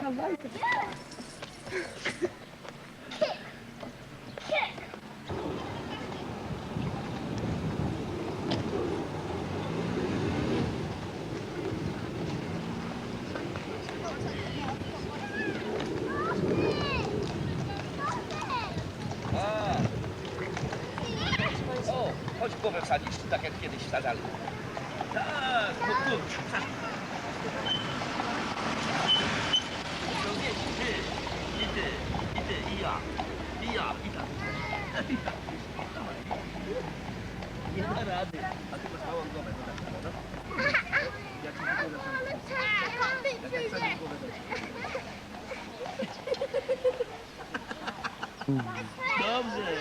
kan lijken. O, chodź głowę wsadzisz, tak jak kiedyś wsadzali. Tak, no kurczę. I ja. Nie da rady. A ty masz małą głowę, no tak samo, no? Ja ci głowę Dobrze.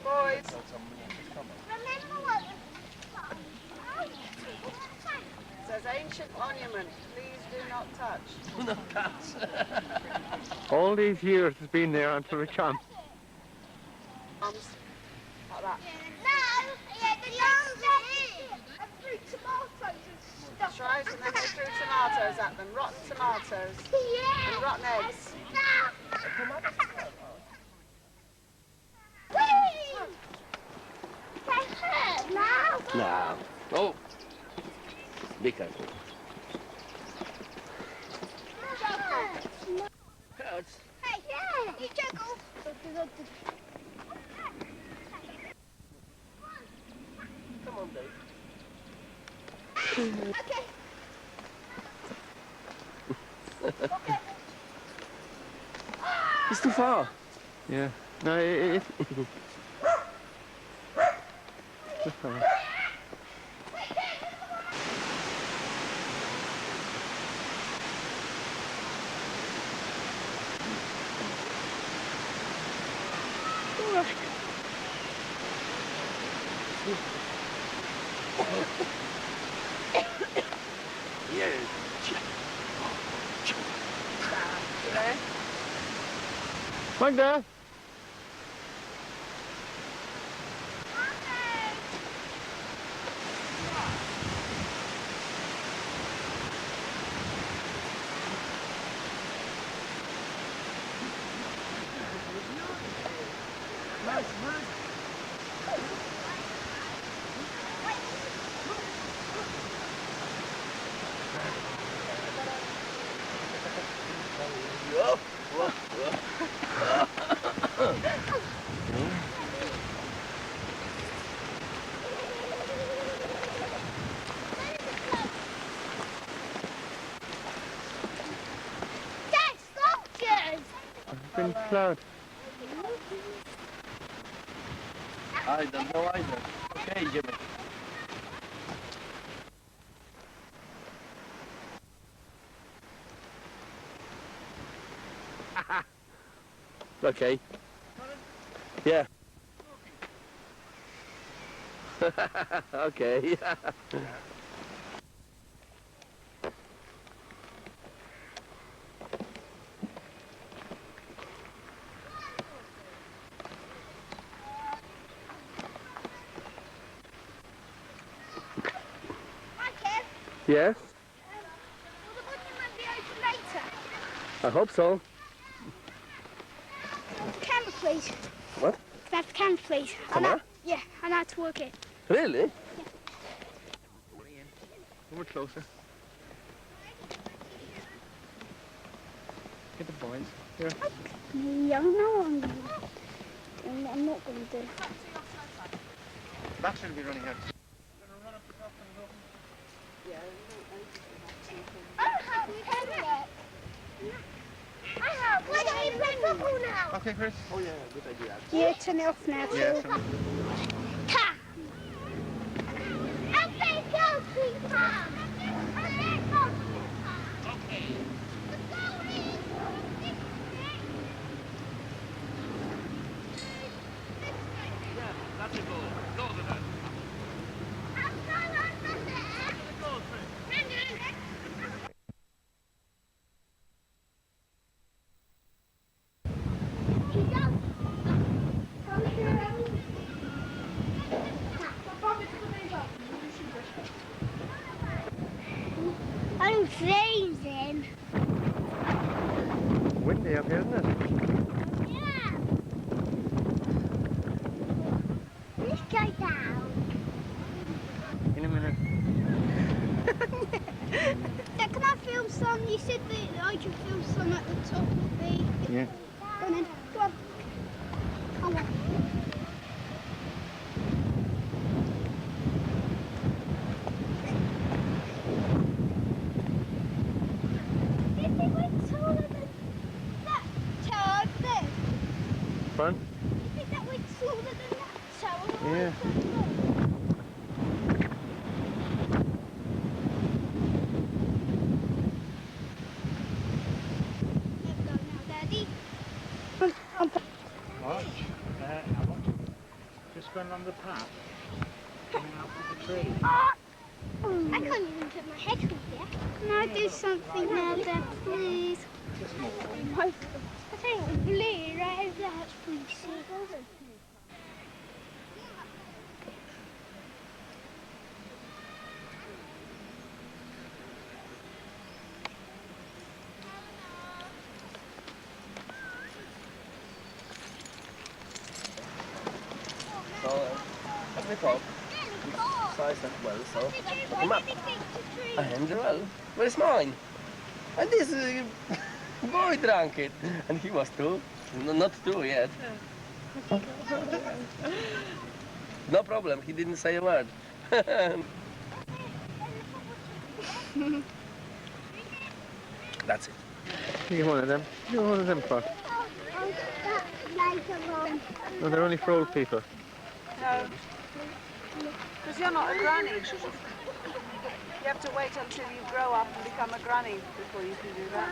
Boys, says ancient monument. Please do not touch. No touch. All these years it's been there until it comes. Like that. Tries and then they threw tomatoes at them. Rotten tomatoes. And rotten eggs. No. Oh. Be careful. Hurts. Hey, you juggle. Come on, Dave. Okay. It's too far. Yeah. No, it Magda! Been plowed. I don't know either. Okay, Jimmy. Okay. Yeah. Okay. Yes? Will the monument be open later? I hope so. The camera, please. What? Can I have the camera, please? Camera? Yeah, I know how to work it. Really? We're closer. Get the boys. Here. Me, I don't know what I'm going to do. And what I'm not going to do. That should be running out. I have. Why don't we play football now? Okay, Chris. Oh yeah, good idea. Yeah, turn it off now. Yes. Ta! I think I'll keep on. Okay. Yeah, that's a goal. Go to that. Go, Chris. You said that I could feel some at the top would be. Yeah. Go on then. Go on. Come on. If it went taller than that tower over there, Fun? you think that went taller than that tower? Yeah. There we go now, Daddy. Watch. Watch. Just going along the path. Coming out of the tree. I can't even put my head through here. Can I do something now, Dad, please? Just more. I think blue right over there, that's pretty sick. So, that's my top. Size that well, so. Come up. A hand well. Where's mine? And this boy drank it. And he was two. No, not two yet. No problem, he didn't say a word. That's it. You get one of them. You get one of them, Cross. I'll get that later on. No, they're only for old people. No. Because you're not a granny. You have to wait until you grow up and become a granny before you can do that.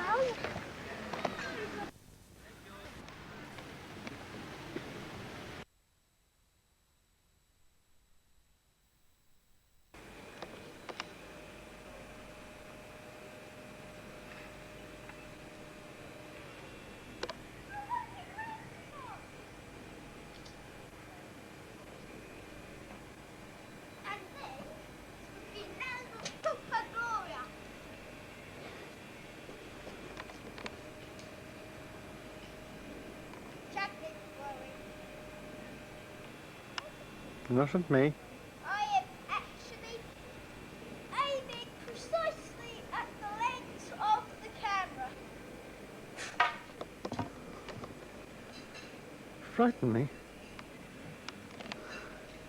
Not at me. I am actually aiming precisely at the lens of the camera. Frighten me.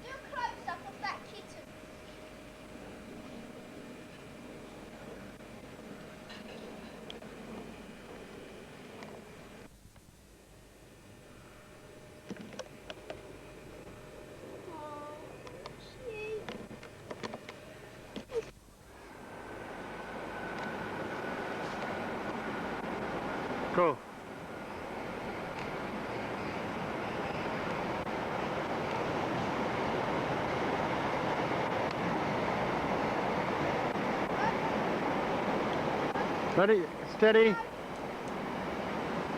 Do a close-up of that kitten. Go. Ready, steady.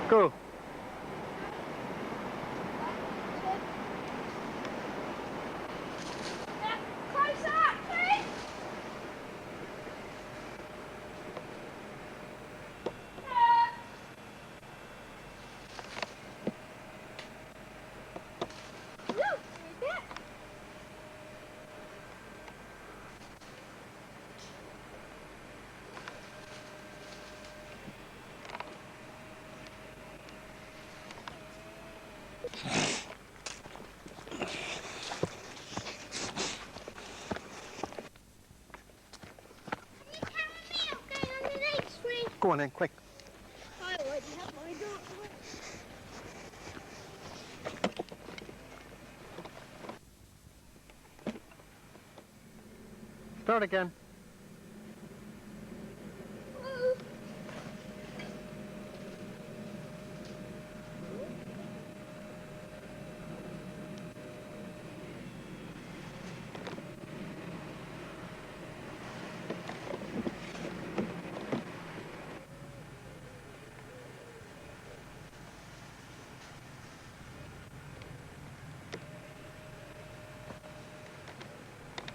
Go. Close up, please. Go on then, quick. I already have my daughter. Start again.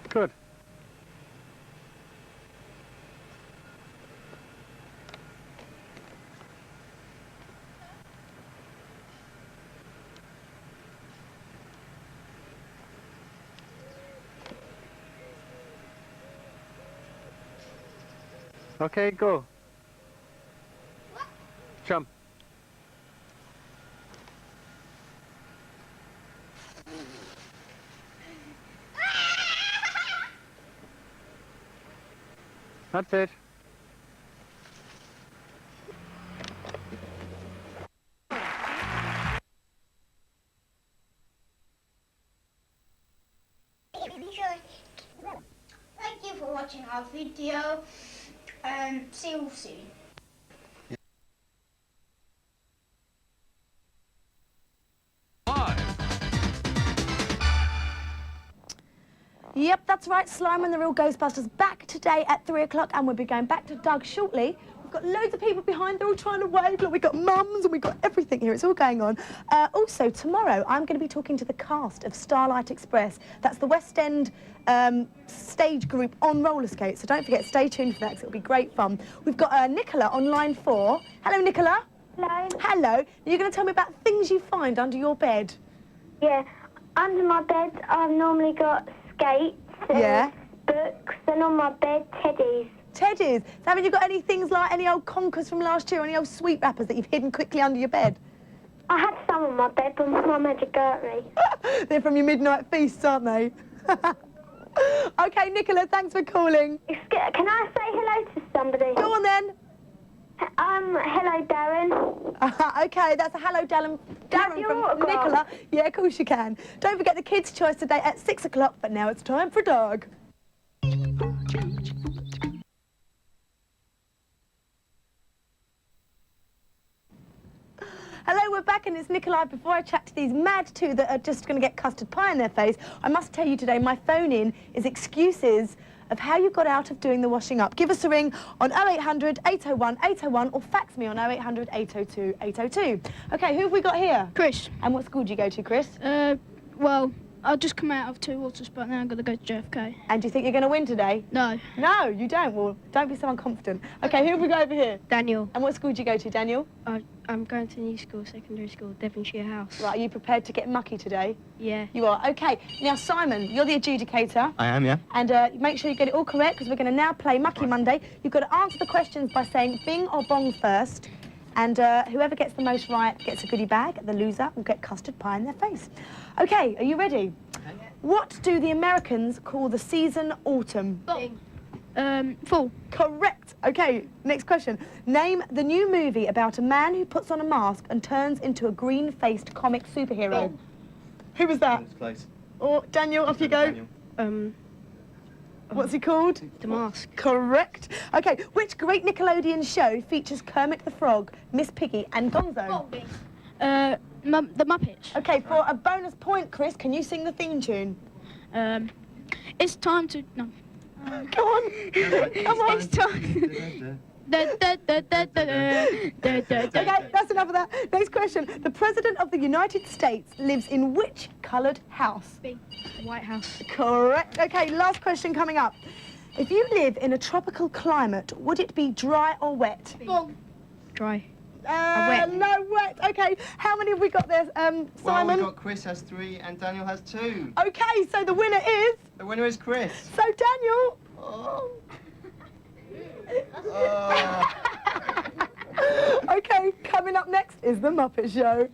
Good. Okay, go. Chum. That's it. Thank you for watching our video. See you soon. Yep, that's right. Slime and the Real Ghostbusters back today at 3 o'clock, and we'll be going back to Doug shortly. We've got loads of people behind. They're all trying to wave. Look, we've got mums and we've got everything here. It's all going on. Also, tomorrow, I'm going to be talking to the cast of Starlight Express. That's the West End stage group on roller skates. So don't forget, stay tuned for that because it'll be great fun. We've got Nicola on line 4. Hello, Nicola. Hello. Hello. You're going to tell me about things you find under your bed. Yeah, under my bed I've normally got skates and books, and on my bed teddies. Teddies. So haven't you got any things like any old conkers from last year, or any old sweet wrappers that you've hidden quickly under your bed? I had some on my bed, but my mum had to go at me. They're from your midnight feasts, aren't they? OK, Nicola, thanks for calling. Can I say hello to somebody? Go on then. Hello, Darren. OK, that's a hello, Darren your from autograph? Nicola. Yeah, of course you can. Don't forget the Kids' Choice today at 6 o'clock, but now it's time for Doug. Hello, we're back, and it's Nicola. Before I chat to these mad two that are just going to get custard pie in their face, I must tell you today my phone-in is excuses of how you got out of doing the washing up. Give us a ring on 0800 801 801 or fax me on 0800 802 802. OK, who have we got here? Chris. And what school do you go to, Chris? Well, I've just come out of 2 waters, but now I'm going to go to JFK. And do you think you're going to win today? No. No, you don't. Well, don't be so unconfident. OK, who have we got over here? Daniel. And what school do you go to, Daniel? I'm going to new school, secondary school, Devonshire House. Right, are you prepared to get mucky today? Yeah. You are. OK, now, Simon, you're the adjudicator. I am, yeah. And make sure you get it all correct, because we're going to now play Mucky Monday. You've got to answer the questions by saying bing or bong first. And whoever gets the most right gets a goodie bag. The loser will get custard pie in their face. OK, are you ready? What do the Americans call the season autumn? Fall. Correct. OK, next question. Name the new movie about a man who puts on a mask and turns into a green-faced comic superhero. Who was that? Place. Oh, Daniel, off you go. Daniel. What's he called? The Mask. Correct. OK, which great Nickelodeon show features Kermit the Frog, Miss Piggy and Gonzo? The Muppets. OK, for a bonus point, Chris, can you sing the theme tune? It's time to... No. Go on. Come on. It's time... OK, that's enough of that. Next question. The President of the United States lives in which coloured house? B. White House. Correct. OK, last question coming up. If you live in a tropical climate, would it be dry or wet? Dry. Wet. No, wet. OK, how many have we got there, Well, Simon? we've got Chris has 3 and Daniel has 2. OK, so the winner is... The winner is Chris. So, Daniel... Oh. OK, coming up next is The Muppet Show.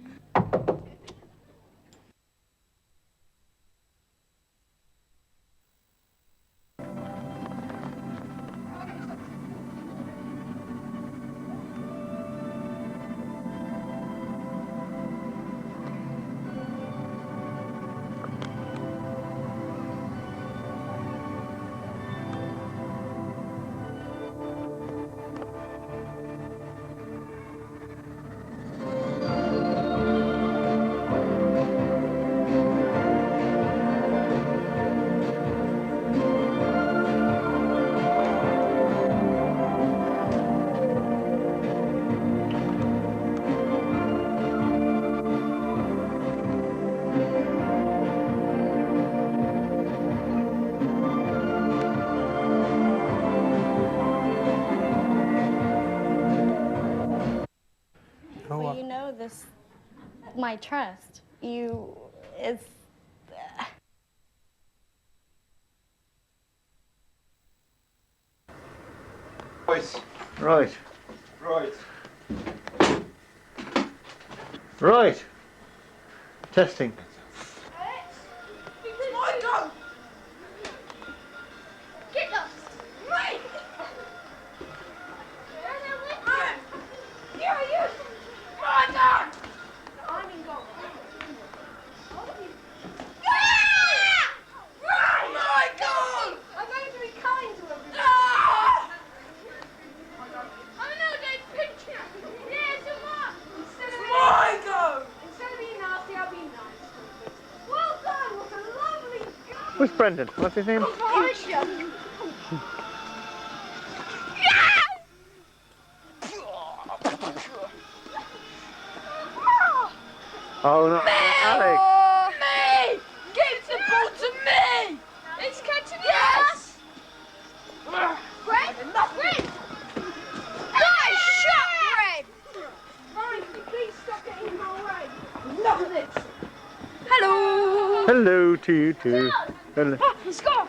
Well, you know this, my trust. It's... Boys. Right. Right. Right. Testing. Get up! Right! Here are you! Mother! I'm in goal. Right! My goal! I'm going to be kind to everyone. Oh no, don't pinch him! Yes, my goal! Instead of being nasty, I'll be nice. Well done! What a lovely goal! Who's Brendan? What's his name? Oh no, Alex! Me! Give the ball to me! It's catching yes! Red? Red! Nice shot, Red! Ryan, can you please stop getting in my way? Enough of this! Hello! Hello to you too. Hello. Score!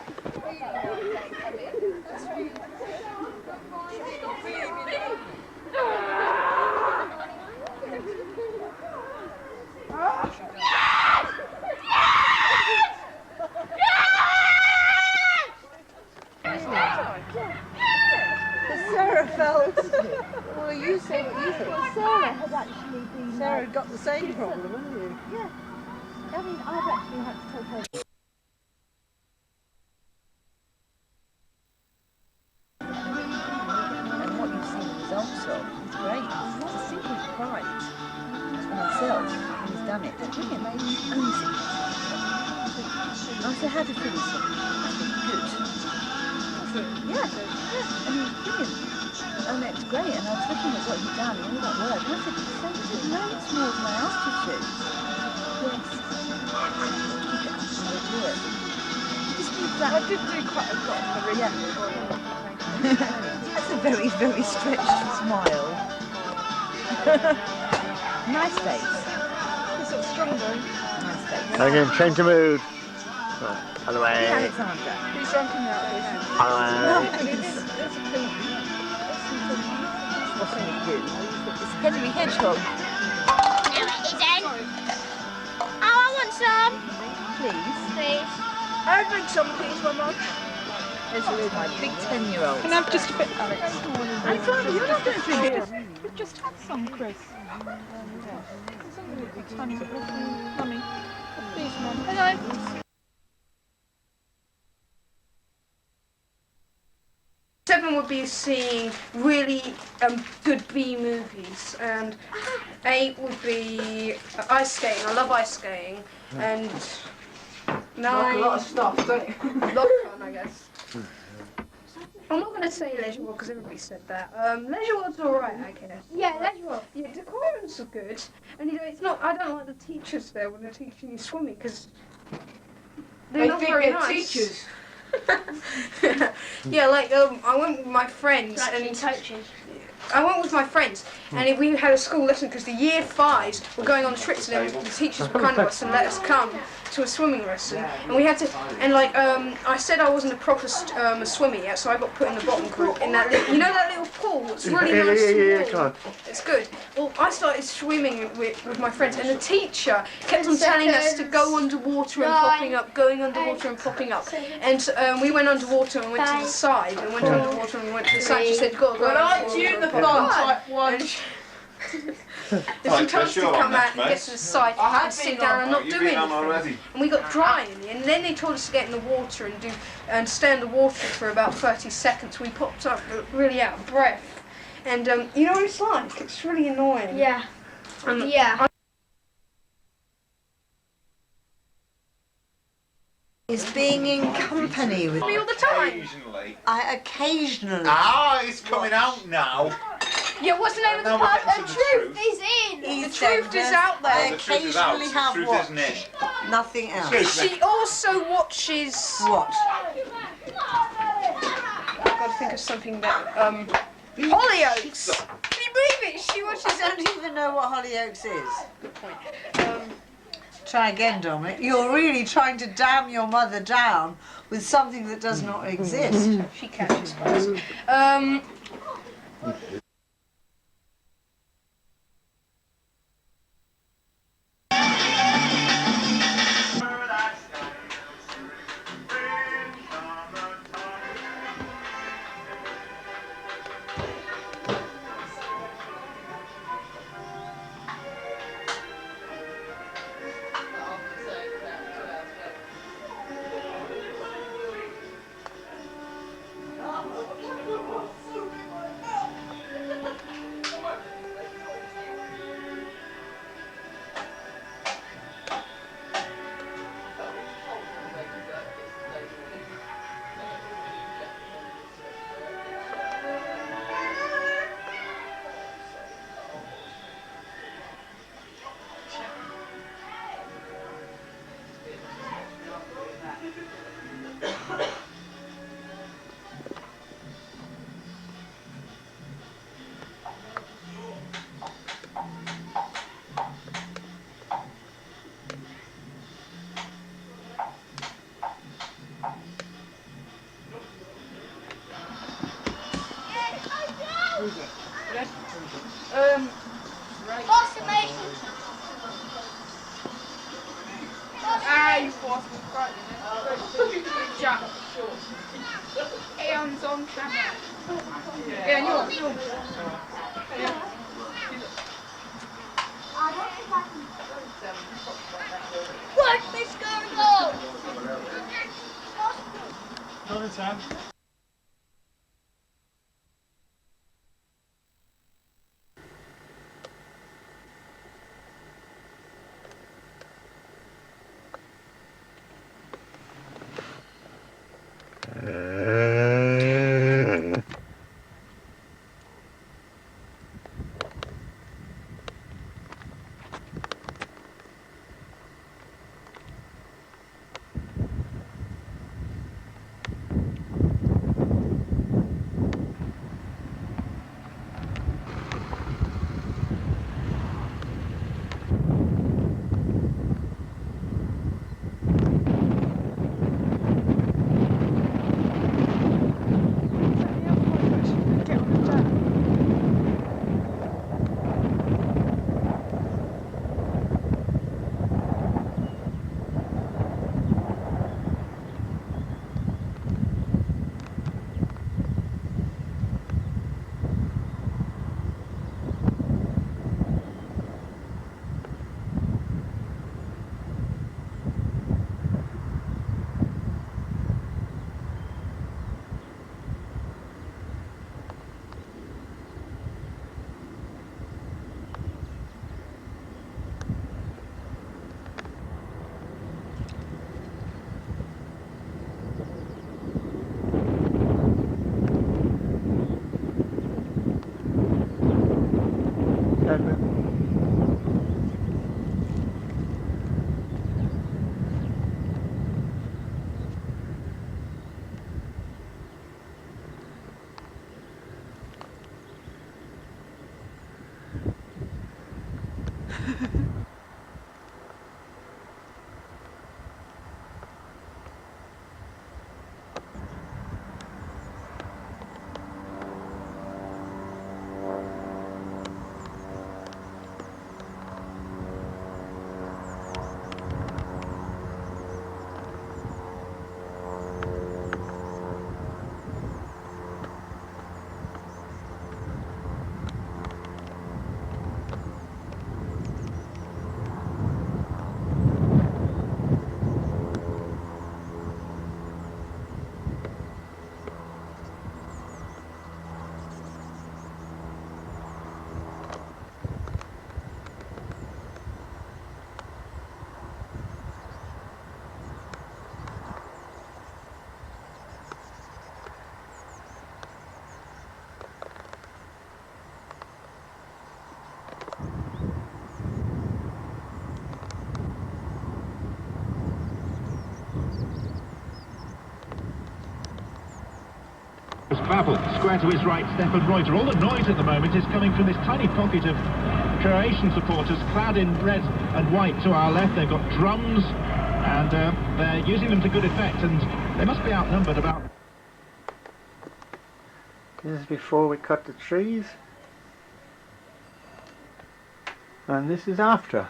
Sarah felt. Well, you say what you think. Sarah has actually been... Sarah got the same problem, haven't you? Yeah. I mean, I've actually had to take her... And what you've seen the results of is great. It's simply pride in himself and he's done it. It's brilliant. And he's I said, how do you feel? He said, I think good. I said, yeah. And he was brilliant. And it's great. And I was looking at what he'd done and all that work. And I said, you did loads more than I asked you to. Yes. Keep it up and we'll do it. Just need that. I did do quite a lot of the That's a very, very stretched smile. Nice face. It's sort of stronger. Nice face. Again, change the mood. Right, other way. Alexander. Who's drunken now? Other way. What's in it good? It's Henry Hedgehog. Oh, I want some. Please. Please. I'll drink some, please, Mama. There's my big 10-year-old. Can I have just a bit, Alex? I'm sorry, you're not going to drink it. We've just had some, Chris. It's only a tiny bit. Mummy, please, Mum. Hello. 7 would be seeing really good B movies, and 8 would be ice skating. I love ice skating, and 9. Like a lot of stuff, don't you? Lockdown, I guess. I'm not going to say Leisure World because everybody said that. Leisure World's alright, I guess. Yeah, Leisure World. Yeah, decorums are good, and you know it's not. I don't like the teachers there when they're teaching you swimming because they're not very nice. teachers. Yeah, like I went with my friends and coaches. I went with my friends and we had a school lesson because the year 5s were going on trips and the teachers were kind of us and let us come to a swimming lesson and we had to I said I wasn't a proper swimmer yet, so I got put in the bottom group in that little, you know that little pool. It's really nice. Come on. It's good. Well, I started swimming with my friends and the teacher kept on telling us to go underwater and popping up, going underwater and popping up. And we went underwater and went to the side and went underwater and we went to the side. She said, go Aren't you the fun type one? If she told us to come out and get to the side and sit down and not do anything. And we got dry in the end. And then they told us to get in the water and stay in the water for about 30 seconds. We popped up really out of breath. And you know what it's like? It's really annoying. Yeah. Yeah. Is being in company with Me all the time. Occasionally. occasionally. Ah, it's coming out now. Yeah, what's the name of the Now we're pub? getting to the truth. Is in. The truth is out I there. The truth is out. occasionally The have truth watched. isn't it? Nothing else. Excuse me. She also watches. What? I've got to think of something that Hollyoaks. Can you believe it? She watches. I don't even know what Hollyoaks is. Good point. Try again, Dominic. You're really trying to damn your mother down with something that does not exist. She catches guys. Where's this gonna go? Morning, Sam. Babel, square to his right, Stefan Reuter. All the noise at the moment is coming from this tiny pocket of Croatian supporters clad in red and white to our left. They've got drums and they're using them to good effect, and they must be outnumbered about... This is before we cut the trees, and this is after.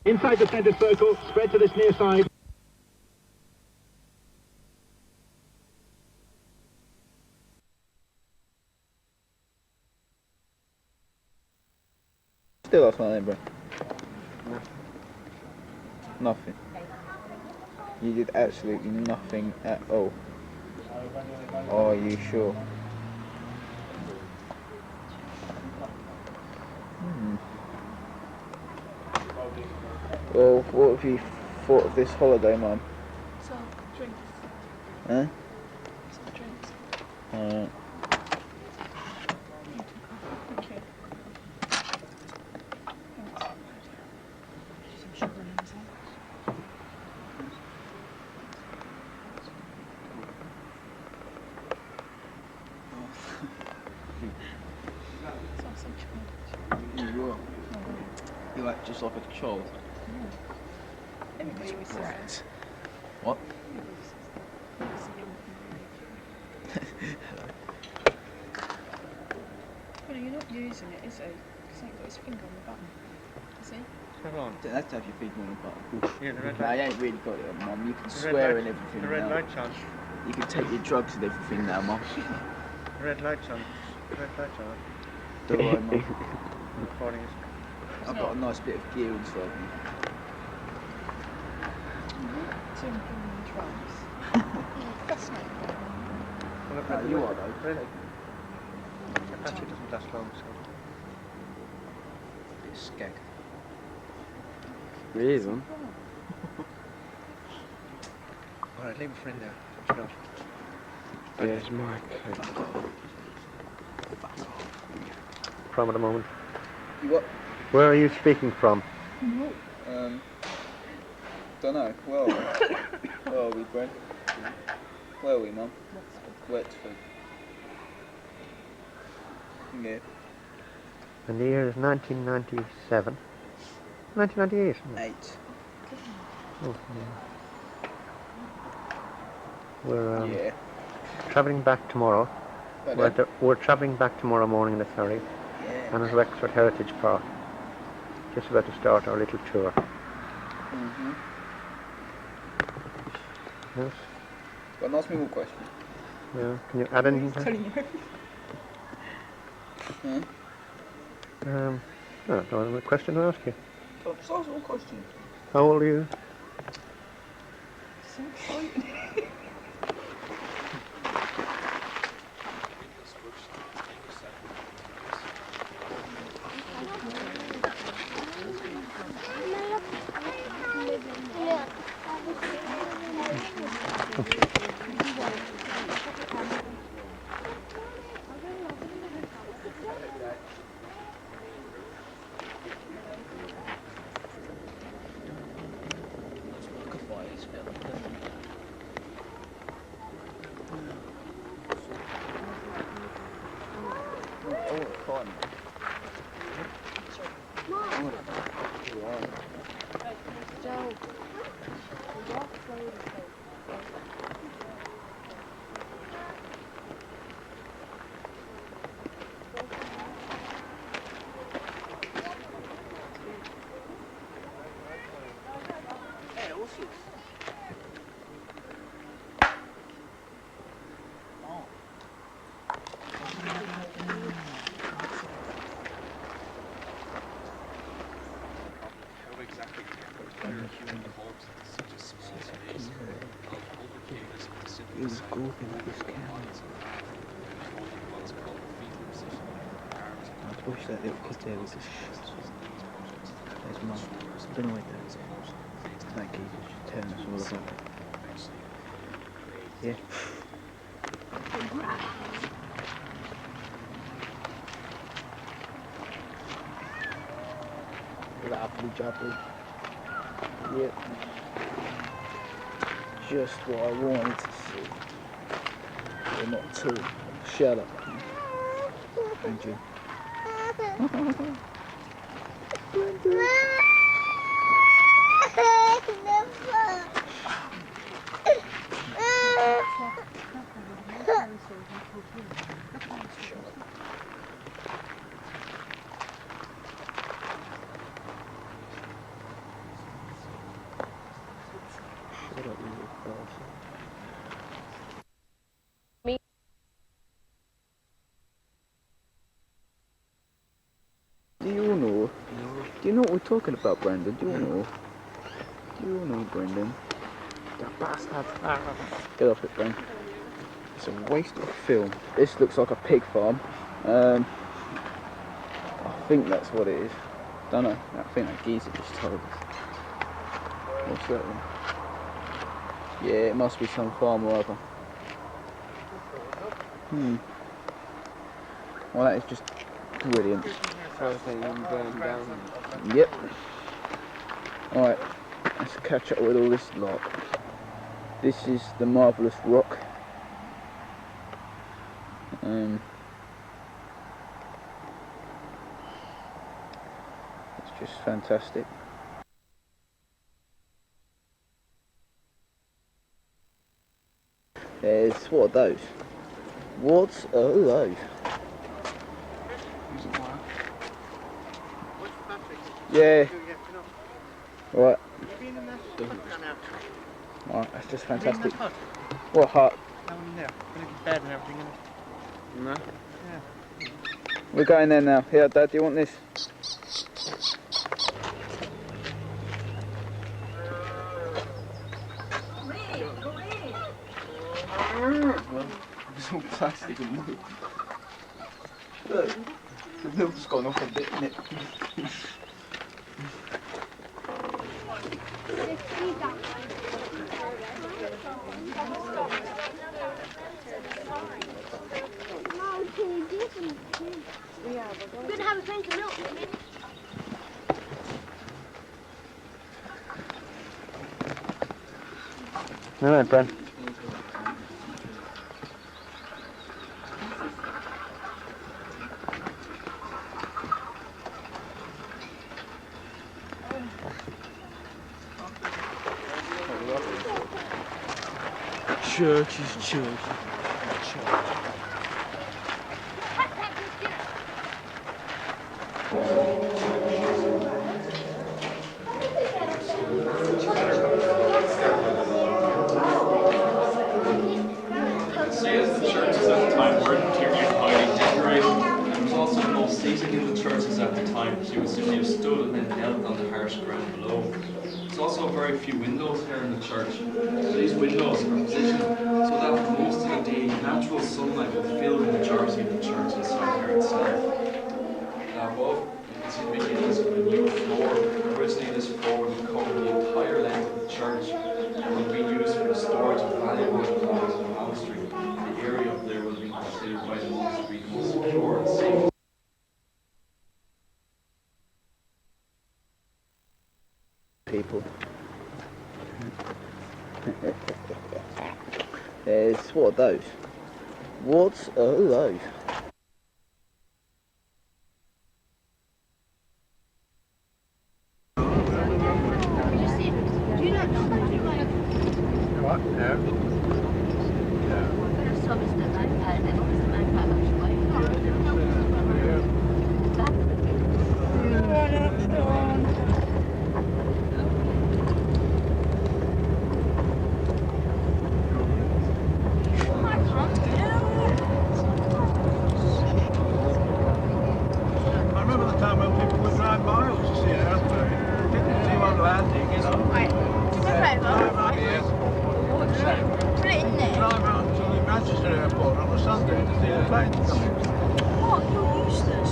Inside the centre circle, spread to this near side. Still off on it, bro. Nothing. You did absolutely nothing at all. Oh, are you sure? Well, what have you thought of this holiday, Mum? Some drinks. Huh? Some drinks. Alright. Thank you. Some sugar in as well. You will. You're like just like a child. Maybe because we said. What? Well, you're not using it, is he? Because he ain't got his finger on the button. Is he? That's to have your finger on the button. Yeah, the red No, light. you ain't really got it on, Mum. You can The swear red and light- everything The red now. light's on. You can take your drugs and everything now, Mum. The red light's on. The red light's on. Do I, Mum? Recording is. I've got a nice bit of gear inside me. Two and drums. Fascinating. Well, No, you are though. Really? Apache doesn't last long, so. Bit of skeg. Reason? Alright, leave a friend there. What you got? There's my coat. From at the moment. You what? Where are you speaking from? Don't know. Where are we? Where are we, Brent? Where are we, Mum? Wexford. Yeah. And the year is 1997. 1998, isn't it? 8. Oh, yeah. We're Yeah. travelling back tomorrow. Pardon? We're travelling back tomorrow morning in the ferry. Yeah. And at Wexford Heritage Park. Just about to start our little tour. Mm-hmm. Yes. Got an ask me more question. Yeah. Can you add anything to Telling you. Hmm? No, I don't have a question to ask you. Just ask all questions. How old are you? So excited. I wish that little kid there was just... There's Mum. I don't know where that is. That kid is just telling us all about it. Yeah. Lovely jubbly. Yep. Just what I wanted to see. Or not too. Shut up. Thank you. Shut up, you little bastard. Do you all know? Do you know what we're talking about, Brandon? Do you all know? Do you all know, Brendan? That bastard. Get off it, Bren. It's a waste of film. This looks like a pig farm. I think that's what it is. Don't know. I think that geezer just told us. What's that one? Yeah, it must be some farm or other. Well, that is just brilliant. Yep. Alright, let's catch up with all this lot. This is the Marvellous Rock. It's just fantastic. There's, what are those? What's alive? Yeah. Right. Right, that's just fantastic. What hut? No one in there. Gonna get bed and everything in it. No. Yeah. We're going there now. Here, Dad, do you want this? It's all plastic and milk. Look, the milk's gone off a bit, innit? We're going to have a drink of milk. All right, Bren. Church is church. The churches at the time weren't particularly highly decorated, and there was also no seating in the churches at the time, so you would simply have stood and then knelt on the harsh ground below. There's also very few windows here in the church. So these windows are positioned so that most of the day natural sunlight will fill the majority of the church inside here itself. Now above, you can see the beginnings of a new floor. Originally this floor would cover the entire length of the church and would be used for the storage of valuable clothes in the monastery. The area up there will be considered by the monks to be the most secure and safe. People. There's, what are those? What's alive? What? No. I remember the time when people would drive miles to see it, hadn't they? Didn't see one landing, you know. Right. Drive out here. Put it in there. Drive out to the Manchester airport on a Sunday to see the planes coming. What? You're useless.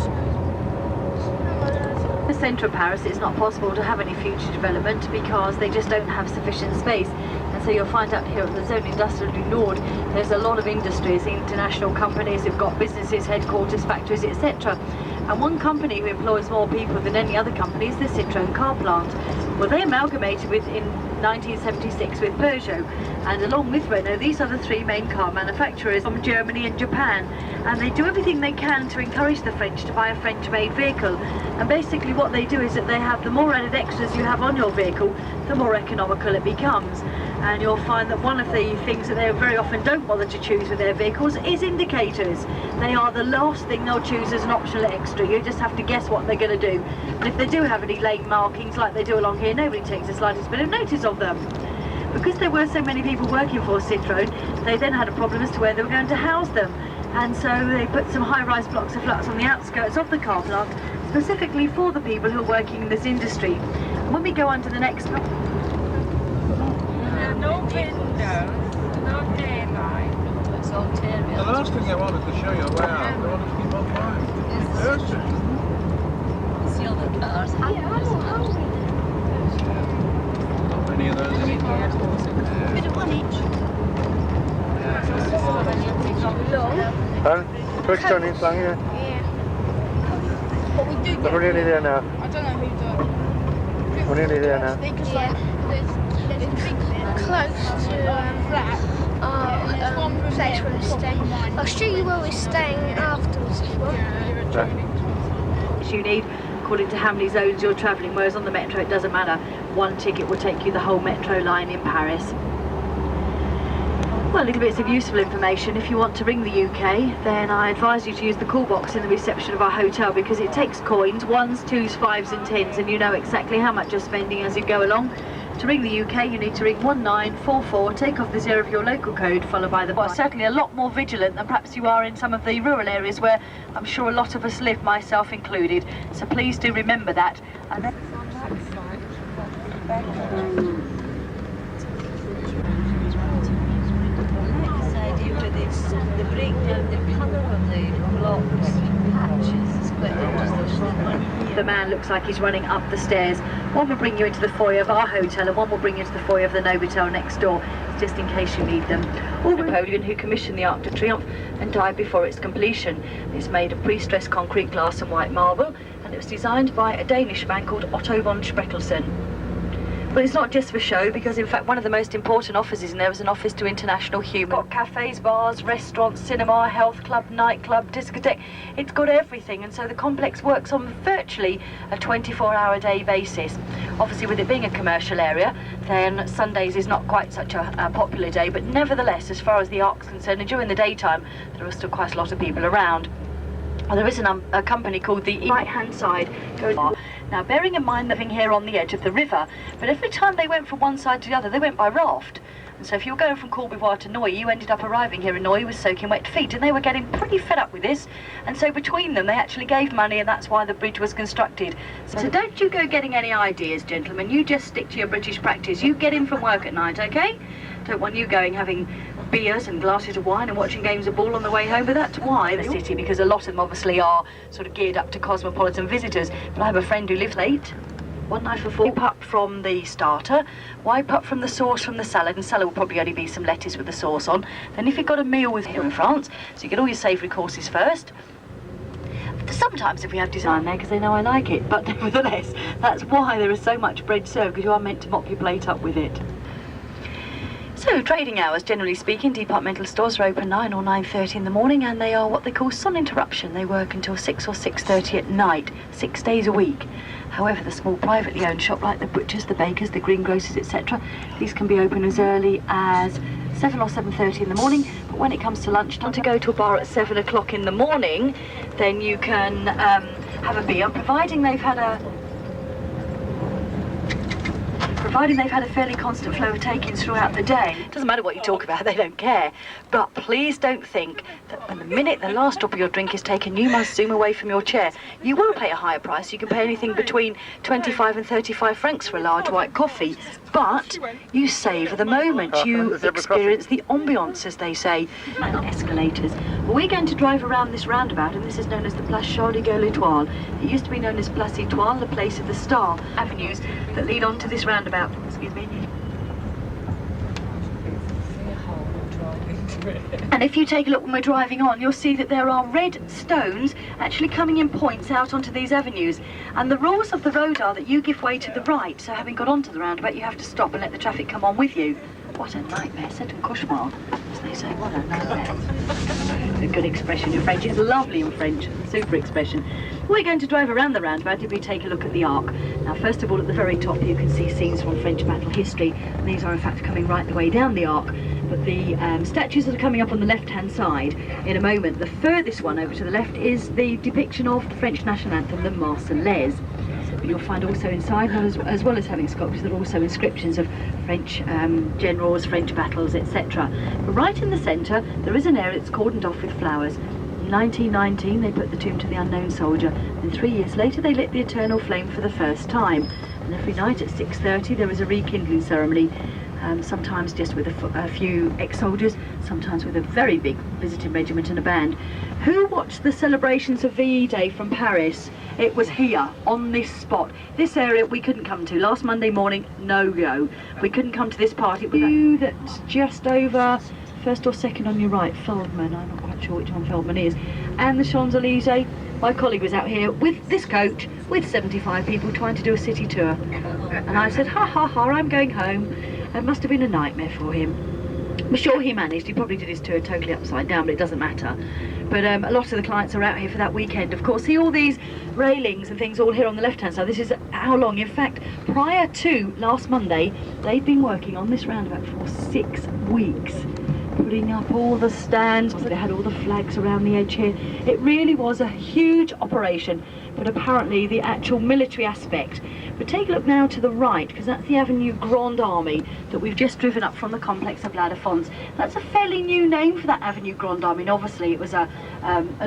In the centre of Paris, it's not possible to have any future development because they just don't have sufficient space. And so you'll find out here at the Zone Industrielle du Nord, there's a lot of industries, international companies who've got businesses, headquarters, factories, etc. And one company who employs more people than any other company is the Citroën car plant. Well, they amalgamated in 1976 with Peugeot, and along with Renault, these are the three main car manufacturers from Germany and Japan. And they do everything they can to encourage the French to buy a French-made vehicle. And basically what they do is that they have the more added extras you have on your vehicle, the more economical it becomes. And you'll find that one of the things that they very often don't bother to choose with their vehicles is indicators. They are the last thing they'll choose as an optional extra. You just have to guess what they're going to do. And if they do have any lane markings like they do along here, nobody takes the slightest bit of notice of them. Because there were so many people working for Citroën, they then had a problem as to where they were going to house them. And so they put some high-rise blocks of flats on the outskirts of the car plant, specifically for the people who are working in this industry. And when we go on to the next one... No windows, no daylight. It's all terrible. The last thing they wanted to show you around, they wanted to keep on buying. See all the cars. Not many of those anymore. Bit of one each. Twitch on in slang, yeah. Yeah. But we do get... We're nearly there now. I don't know who does. We're nearly there now. Because there's a big bit close to flat. There's one place where we're staying. I'll show you where we're staying afterwards if you want. As you need, according to how many zones you're travelling, whereas on the metro it doesn't matter. One ticket will take you the whole metro line in Paris. Well, little bits of useful information. If you want to ring the UK, then I advise you to use the call box in the reception of our hotel, because it takes coins, 1s, 2s, 5s and 10s, and you know exactly how much you're spending as you go along. To ring the UK, you need to ring 1944, take off the 0 of your local code, followed by the... Well, certainly a lot more vigilant than perhaps you are in some of the rural areas where I'm sure a lot of us live, myself included. So please do remember that. And then... The breakdown, the colour of the blocks, patches, is quite interesting. The man looks like he's running up the stairs. One will bring you into the foyer of our hotel and one will bring you into the foyer of the Novotel next door, just in case you need them. Or Napoleon, who commissioned the Arc de Triomphe and died before its completion. It's made of pre-stressed concrete, glass and white marble, and it was designed by a Danish man called Otto von Spreckelsen. But it's not just for show, because in fact one of the most important offices in there is an office to international humour. It's got cafes, bars, restaurants, cinema, health club, nightclub, discotheque. It's got everything, and so the complex works on virtually a 24-hour-a-day basis. Obviously, with it being a commercial area, then Sundays is not quite such a popular day, but nevertheless, as far as the Arc's concerned, and during the daytime, there are still quite a lot of people around. Well, there is a company called the right-hand side. Now, bearing in mind living here on the edge of the river, but every time they went from one side to the other, they went by raft. And so if you were going from Courbevoie to Noy, you ended up arriving here in Noy with soaking wet feet, and they were getting pretty fed up with this. And so between them, they actually gave money, and that's why the bridge was constructed. So don't you go getting any ideas, gentlemen. You just stick to your British practice. You get in from work at night, OK? Don't want you going having beers and glasses of wine and watching games of ball on the way home, but that's why the city, because a lot of them obviously are sort of geared up to cosmopolitan visitors. But I have a friend who lives late. One night for 4. Wipe up from the starter, wipe up from the sauce from the salad, and salad will probably only be some lettuce with the sauce on. Then if you've got a meal with here in France, so you get all your savoury courses first. Sometimes if we have design there, because they know I like it, but nevertheless, that's why there is so much bread served, because you are meant to mop your plate up with it. So, trading hours, generally speaking, departmental stores are open 9 or 9:30 in the morning, and they are what they call non-interruption. They work until 6 or 6:30 at night, 6 days a week. However, the small privately owned shop, like the butchers, the bakers, the greengrocers, etc., these can be open as early as 7 or 7:30 in the morning. But when it comes to lunchtime, to go to a bar at 7 o'clock in the morning, then you can have a beer, providing they've had a fairly constant flow of take-ins throughout the day. Doesn't matter what you talk about, they don't care. But please don't think that when the minute the last drop of your drink is taken, you must zoom away from your chair. You will pay a higher price. You can pay anything between 25 and 35 francs for a large white coffee. But you savour the moment. You experience the ambiance, as they say. Escalators. Well, we're going to drive around this roundabout, and this is known as the Place Charles de Gaulle l'Étoile. It used to be known as Place Étoile, the place of the star. Avenues that lead on to this roundabout. Excuse me. And if you take a look when we're driving on, you'll see that there are red stones actually coming in points out onto these avenues. And the rules of the road are that you give way to the right, so having got onto the roundabout, you have to stop and let the traffic come on with you. What a nightmare, c'est un cauchemar, as they say, what a nightmare. A good expression in French, it's lovely in French, super expression. We're going to drive around the roundabout if we take a look at the Arc. Now, first of all, at the very top, you can see scenes from French battle history, and these are in fact coming right the way down the Arc. But the statues that are coming up on the left-hand side in a moment, the furthest one over to the left is the depiction of the French national anthem, the Marseillaise. But you'll find also inside, as well as having sculptures, there are also inscriptions of French generals, French battles, etc. But right in the centre, there is an area that's cordoned off with flowers. In 1919, they put the tomb to the unknown soldier, and 3 years later, they lit the eternal flame for the first time. And every night at 6:30, there is a rekindling ceremony. Sometimes just with a few ex-soldiers, sometimes with a very big visiting regiment and a band. Who watched the celebrations of VE Day from Paris? It was here, on this spot. This area we couldn't come to. Last Monday morning, no go. We couldn't come to this part. It was you that's just over, first or second on your right, Feldman. I'm not quite sure which one Feldman is. And the Champs-Élysées. My colleague was out here with this coach, with 75 people trying to do a city tour. And I said, ha ha ha, I'm going home. It must have been a nightmare for him. I'm sure he managed. He probably did his tour totally upside down, but it doesn't matter. But a lot of the clients are out here for that weekend. Of course, see all these railings and things all here on the left-hand side. This is how long? In fact, prior to last Monday, they'd been working on this roundabout for 6 weeks. putting up all the stands. They had all the flags around the edge here. It really was a huge operation, but apparently the actual military aspect. But take a look now to the right, because that's the Avenue Grande Army that we've just driven up from the complex of La Défense. That's a fairly new name for that Avenue Grande Army, and obviously it was an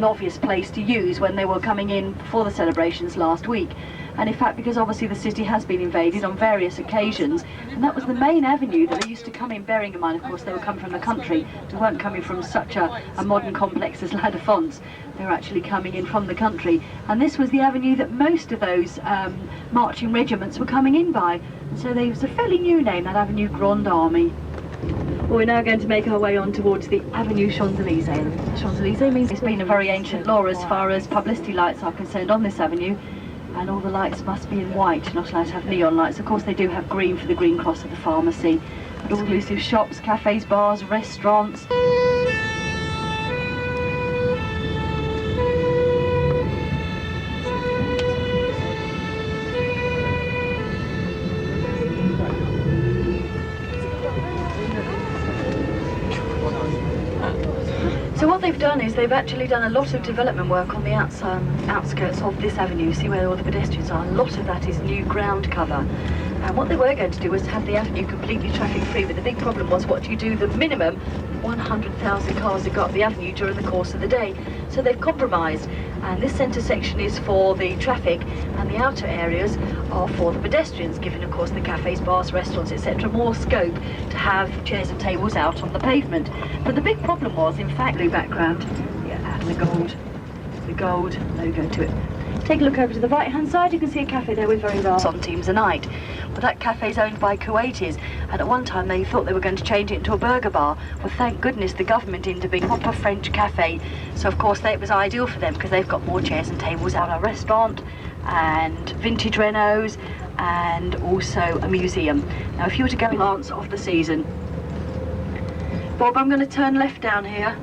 obvious place to use when they were coming in for the celebrations last week. And in fact, because obviously the city has been invaded on various occasions, and that was the main avenue that they used to come in, bearing in mind, of course, they were coming from the country. They weren't coming from such a modern complex as La Défense. They were actually coming in from the country. And this was the avenue that most of those marching regiments were coming in by. And so there was a fairly new name, that Avenue Grande Army. Well, we're now going to make our way on towards the Avenue Champs-Élysées. Champs-Élysées means it's been a very ancient law as far as publicity lights are concerned on this avenue. And all the lights must be in white, not allowed to have neon lights. Of course, they do have green for the Green Cross of the pharmacy. But all exclusive shops, cafes, bars, restaurants. So what they've done is they've actually done a lot of development work on the outskirts of this avenue. See where all the pedestrians are? A lot of that is new ground cover. And what they were going to do was have the avenue completely traffic free, but the big problem was, what do you do? The minimum 100,000 cars that go up the avenue during the course of the day. So they've compromised, and this centre section is for the traffic and the outer areas are for the pedestrians, giving of course the cafes, bars, restaurants, etc. more scope to have chairs and tables out on the pavement. But the big problem was, in fact, the background, yeah, and the gold logo to it. Take a look over to the right hand side, you can see a cafe there with very large centimes a night. Well, that cafe is owned by Kuwaitis, and at one time they thought they were going to change it into a burger bar. Well, thank goodness the government intervened. A proper French cafe, so of course it was ideal for them because they've got more chairs and tables out. A restaurant and vintage renos and also a museum. Now if you were to go in advance of the season, Bob, I'm going to turn left down here.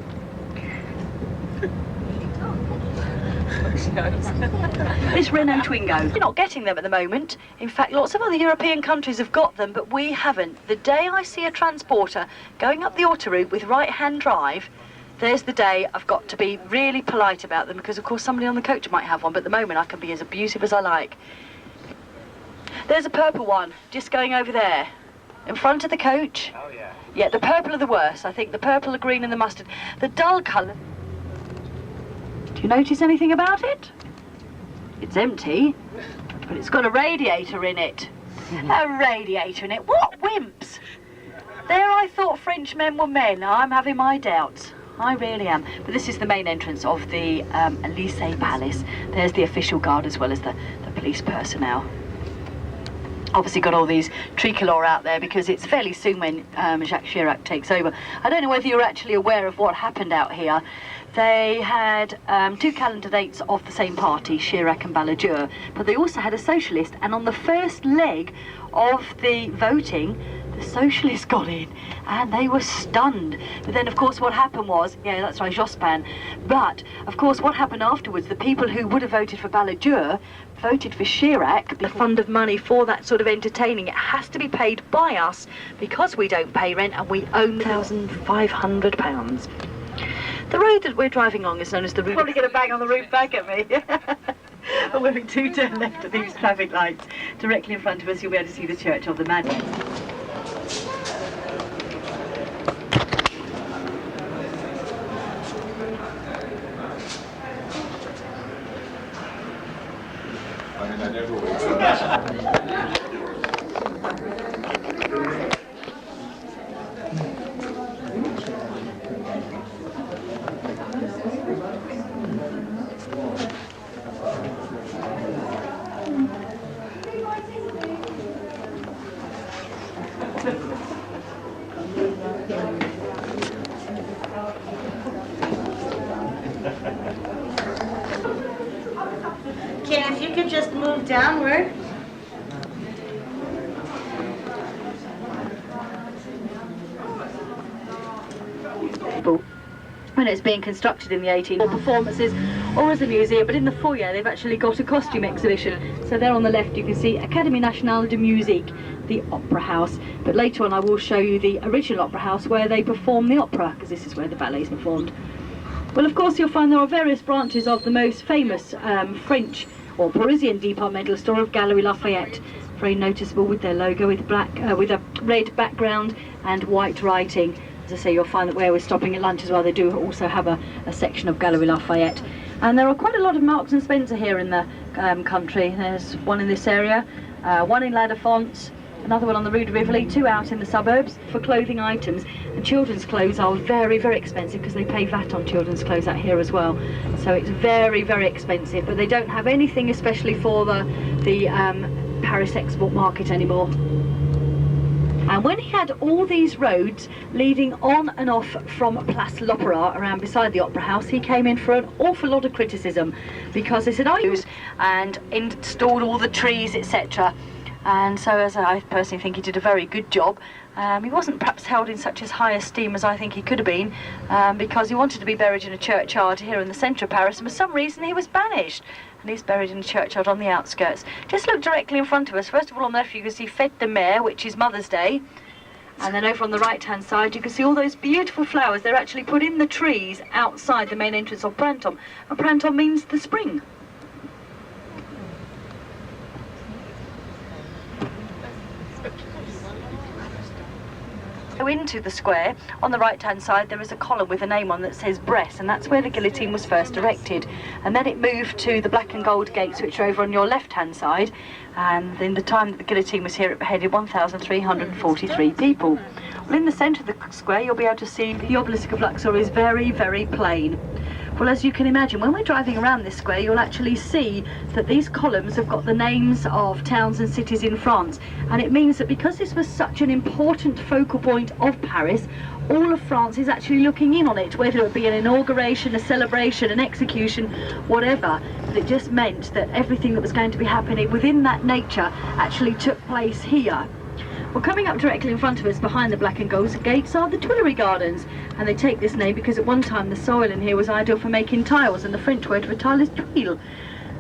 This Renault Twingo. You're not getting them at the moment. In fact, lots of other European countries have got them, but we haven't. The day I see a transporter going up the autoroute with right-hand drive, there's the day I've got to be really polite about them, because of course somebody on the coach might have one, but at the moment I can be as abusive as I like. There's a purple one, just going over there, in front of the coach. Oh yeah. Yeah, the purple are the worst. I think the purple, the green and the mustard. The dull colour. Do you notice anything about it? It's empty, but it's got a radiator in it. A radiator in it. What wimps! There I thought French men were men. I'm having my doubts. I really am. But this is the main entrance of the Élysée Palace. There's the official guard as well as the police personnel. Obviously got all these tricolour out there because it's fairly soon when Jacques Chirac takes over. I don't know whether you're actually aware of what happened out here. They had two candidates of the same party, Chirac and Balladur, but they also had a socialist, and on the first leg of the voting, the socialists got in, and they were stunned. But then, of course, what happened was, yeah, that's right, Jospin, but, of course, what happened afterwards, the people who would have voted for Balladur voted for Chirac. The fund of money for that sort of entertaining, it has to be paid by us because we don't pay rent and we own £1,500. The road that we're driving along is known as the route. Probably going to bang on the roof back at me. But when we do turn left at these traffic lights, directly in front of us, you'll be able to see the Church of the Madness. I mean, I never would have. Kim, if you could just move downward. When it's being constructed in the 18 performances or as a museum, but in the foyer they've actually got a costume exhibition. So there on the left you can see Académie Nationale de Musique, the opera house. But later on I will show you the original opera house where they perform the opera, because this is where the ballet is performed. Well, of course, you'll find there are various branches of the most famous French or Parisian departmental store of Galeries Lafayette. Very noticeable with their logo with with a red background and white writing. As I say, you'll find that where we're stopping at lunch as well, they do also have a section of Galeries Lafayette. And there are quite a lot of Marks and Spencer here in the country. There's one in this area, one in La Défense, another one on the Rue de Rivoli, 2 out in the suburbs for clothing items. And children's clothes are very, very expensive because they pay VAT on children's clothes out here as well. So it's very, very expensive, but they don't have anything especially for the Paris export market anymore. And when he had all these roads leading on and off from Place l'Opéra around beside the Opera House, he came in for an awful lot of criticism because they said, "I use and installed all the trees, etc." And so, as I personally think he did a very good job. He wasn't perhaps held in such as high esteem as I think he could have been, because he wanted to be buried in a churchyard here in the centre of Paris, and for some reason he was banished. And he's buried in a churchyard on the outskirts. Just look directly in front of us. First of all, on the left you can see Fête de Mer, which is Mother's Day. And then over on the right-hand side you can see all those beautiful flowers. They're actually put in the trees outside the main entrance of Printemps. And Printemps means the spring. Go into the square. On the right hand side there is a column with a name on that says Bresse, and that's where the guillotine was first erected. And then it moved to the black and gold gates, which are over on your left hand side, and in the time that the guillotine was here it beheaded 1,343 people. Well, in the centre of the square you'll be able to see the obelisk of Luxor is very, very plain. Well, as you can imagine, when we're driving around this square, you'll actually see that these columns have got the names of towns and cities in France. And it means that because this was such an important focal point of Paris, all of France is actually looking in on it, whether it be an inauguration, a celebration, an execution, whatever. But it just meant that everything that was going to be happening within that nature actually took place here. Well, coming up directly in front of us behind the black and gold gates are the Tuileries Gardens, and they take this name because at one time the soil in here was ideal for making tiles, and the French word for tile is tuile.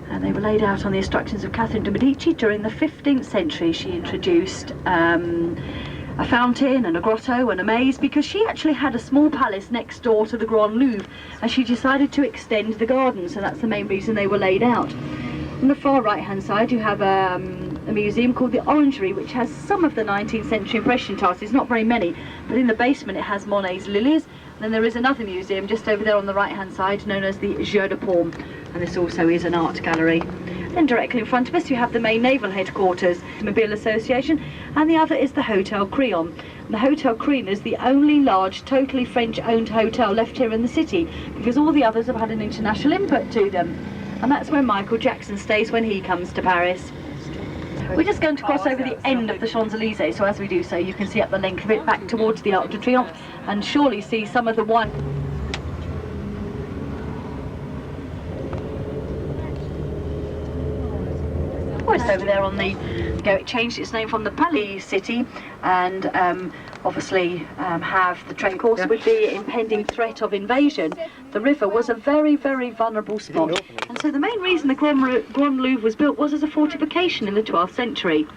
And they were laid out on the instructions of Catherine de Medici during the 15th century. She introduced a fountain and a grotto and a maze because she actually had a small palace next door to the Grand Louvre, and she decided to extend the gardens, so that's the main reason they were laid out. On the far right hand side you have a museum called the Orangery, which has some of the 19th century impression tasks, not very many, but in the basement it has Monet's lilies. And then there is another museum just over there on the right hand side known as the Jeu de Paume, and this also is an art gallery. Then directly in front of us you have the main naval headquarters, Mobile Association, and the other is the Hotel Crillon. And the Hotel Crillon is the only large, totally French-owned hotel left here in the city, because all the others have had an international input to them. And that's where Michael Jackson stays when he comes to Paris. We're just going to cross over the end of the Champs-Élysées, so as we do so you can see up the length of it back towards the Arc de Triomphe and surely see some of the wine. Just over there on the it changed its name from the Palais City, and obviously have the train course with the impending threat of invasion. The river was a very, very vulnerable spot, and so the main reason the Grand Louvre was built was as a fortification in the 12th century.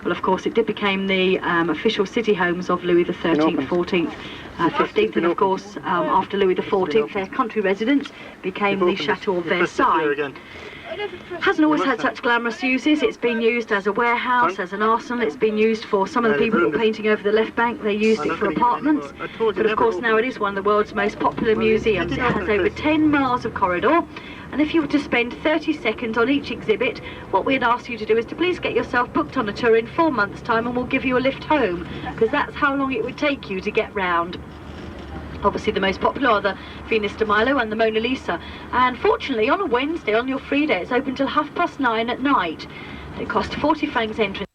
Well, of course, it did become the official city homes of Louis XIII, XIV, 15th, and of course, after Louis XIV, their country residence became the Chateau of Versailles. Hasn't always had such glamorous uses. It's been used as a warehouse, as an arsenal. It's been used for some of the people who were painting over the left bank. They used it for apartments. But of course now it is one of the world's most popular museums. It has over 10 miles of corridor. And if you were to spend 30 seconds on each exhibit, what we'd ask you to do is to please get yourself booked on a tour in 4 months' time, and we'll give you a lift home, because that's how long it would take you to get round. Obviously the most popular are the Venus de Milo and the Mona Lisa, and fortunately on a Wednesday, on your free day, it's open till 9:30 at night. It costs 40 francs entrance.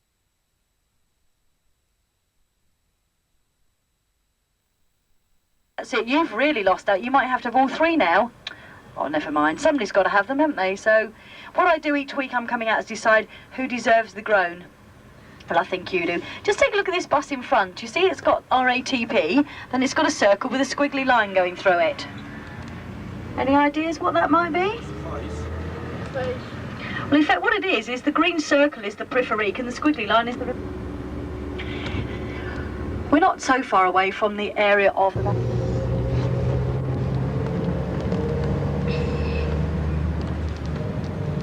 That's it, you've really lost out. You might have to have all three now. Oh, never mind, somebody's got to have them, haven't they? So what I do each week I'm coming out is decide who deserves the groan. Well, I think you do. Just take a look at this bus in front. You see it's got RATP, then it's got a circle with a squiggly line going through it. Any ideas what that might be? Well, in fact, what it is the green circle is the peripherique and the squiggly line is the... We're not so far away from the area of...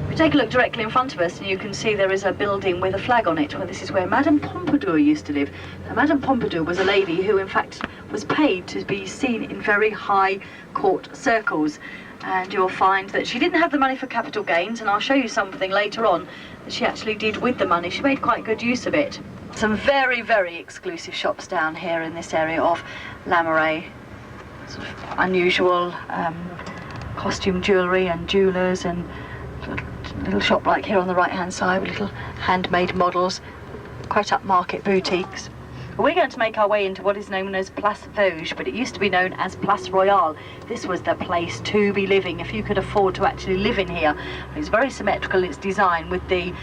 If you take a look directly in front of us, and you can see there is a building with a flag on it. Well, this is where Madame Pompadour used to live. Now, Madame Pompadour was a lady who, in fact, was paid to be seen in very high court circles. And you'll find that she didn't have the money for capital gains, and I'll show you something later on that she actually did with the money. She made quite good use of it. Some very, very exclusive shops down here in this area of La Marais. Sort of unusual costume jewellery and jewellers, and a little shop like here on the right-hand side with little handmade models, quite upmarket boutiques. We're going to make our way into what is known as Place Vosges, but it used to be known as Place Royale. This was the place to be living if you could afford to actually live in here. It's very symmetrical in its design, with the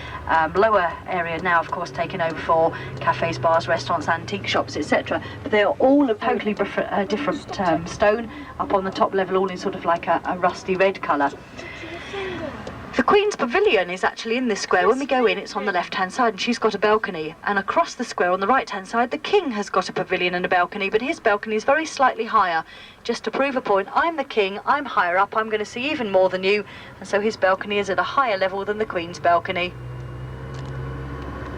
lower area now, of course, taken over for cafes, bars, restaurants, antique shops, etc. But they are all of totally different stone up on the top level, all in sort of like a rusty red colour. The Queen's Pavilion is actually in this square. When we go in, it's on the left-hand side, and she's got a balcony. And across the square on the right-hand side, the King has got a pavilion and a balcony, but his balcony is very slightly higher. Just to prove a point, I'm the King, I'm higher up, I'm going to see even more than you, and so his balcony is at a higher level than the Queen's balcony.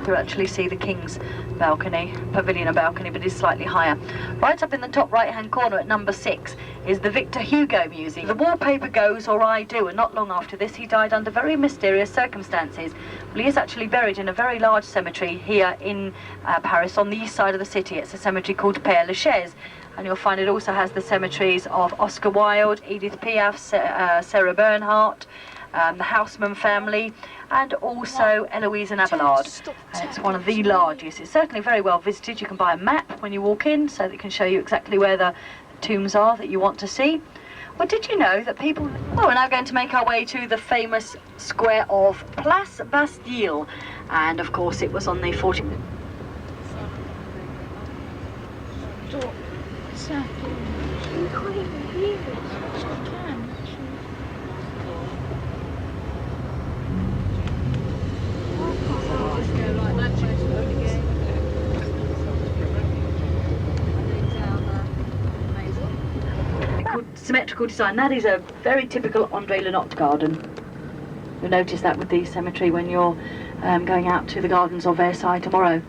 You actually see the King's balcony, pavilion and balcony, but it's slightly higher. Right up in the top right-hand corner at number 6 is the Victor Hugo Museum. The wallpaper goes, or I do, and not long after this he died under very mysterious circumstances. Well, he is actually buried in a very large cemetery here in Paris, on the east side of the city. It's a cemetery called Père Lachaise, and you'll find it also has the cemeteries of Oscar Wilde, Edith Piaf, Sarah Bernhardt, the Haussmann family, and also Eloise and Abelard. And it's one of the largest. It's certainly very well visited. You can buy a map when you walk in, so that it can show you exactly where the tombs are that you want to see. Well, did you know that people... Well, we're now going to make our way to the famous square of Place Bastille, and of course it was on the 40th... Symmetrical design. That is a very typical André Lenotte garden. You'll notice that with the cemetery when you're going out to the gardens of Versailles tomorrow.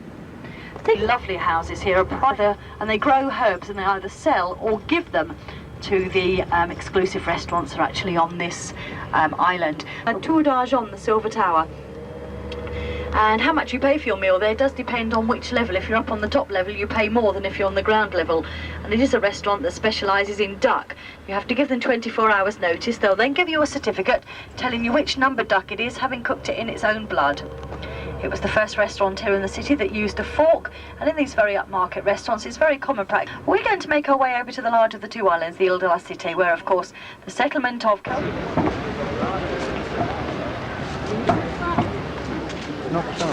The lovely houses here are private, and they grow herbs, and they either sell or give them to the exclusive restaurants that are actually on this island. And Tour d'Argent, the Silver Tower. And how much you pay for your meal there does depend on which level. If you're up on the top level, you pay more than if you're on the ground level. And it is a restaurant that specialises in duck. You have to give them 24 hours notice. They'll then give you a certificate telling you which number duck it is, having cooked it in its own blood. It was the first restaurant here in the city that used a fork, and in these very upmarket restaurants it's very common practice. We're going to make our way over to the larger of the two islands, the Ile de la Cité, where of course the settlement of... No, so.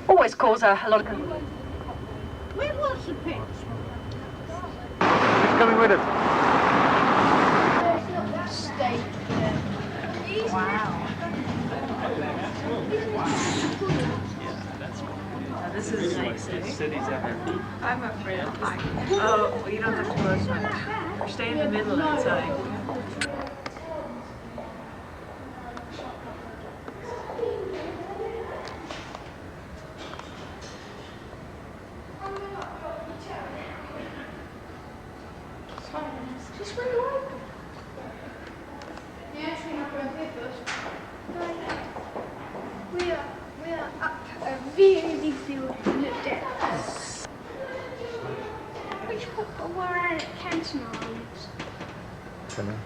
Always cause a lot of... Where was the pitch? He's coming with us. Wow. This is nice. I'm afraid of heights. Oh, well, you don't have to go outside. Stay in the middle outside. We are up a really big building. Look at us. Which we're at Canton Islands. I don't know.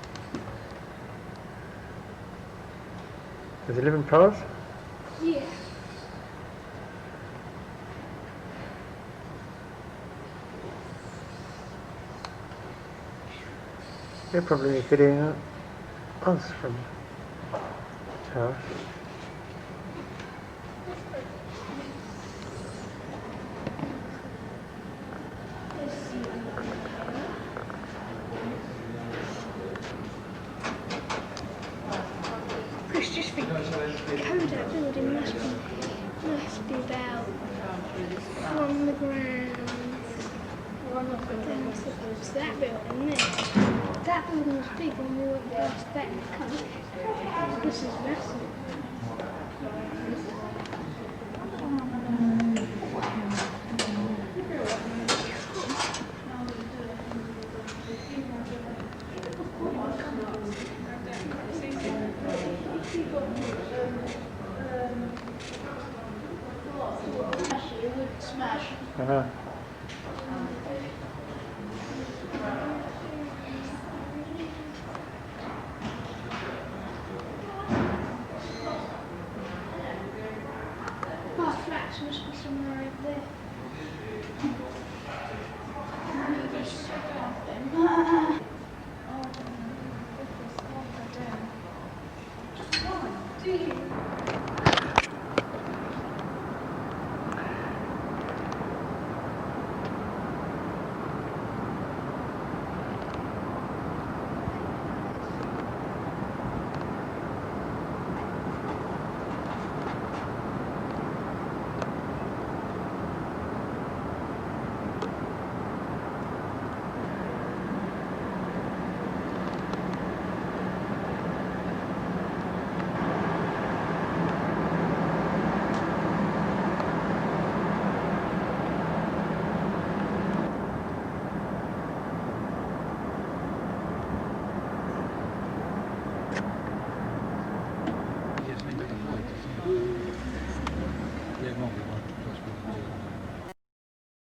Does he live in Paris? Yeah. They're probably hitting us from Paris. Chris, just think, the code of that building must be about from the ground down to that building there. That building was big when we went past that. This is massive. It would smash. Uh-huh. Bar flats must be somewhere over there.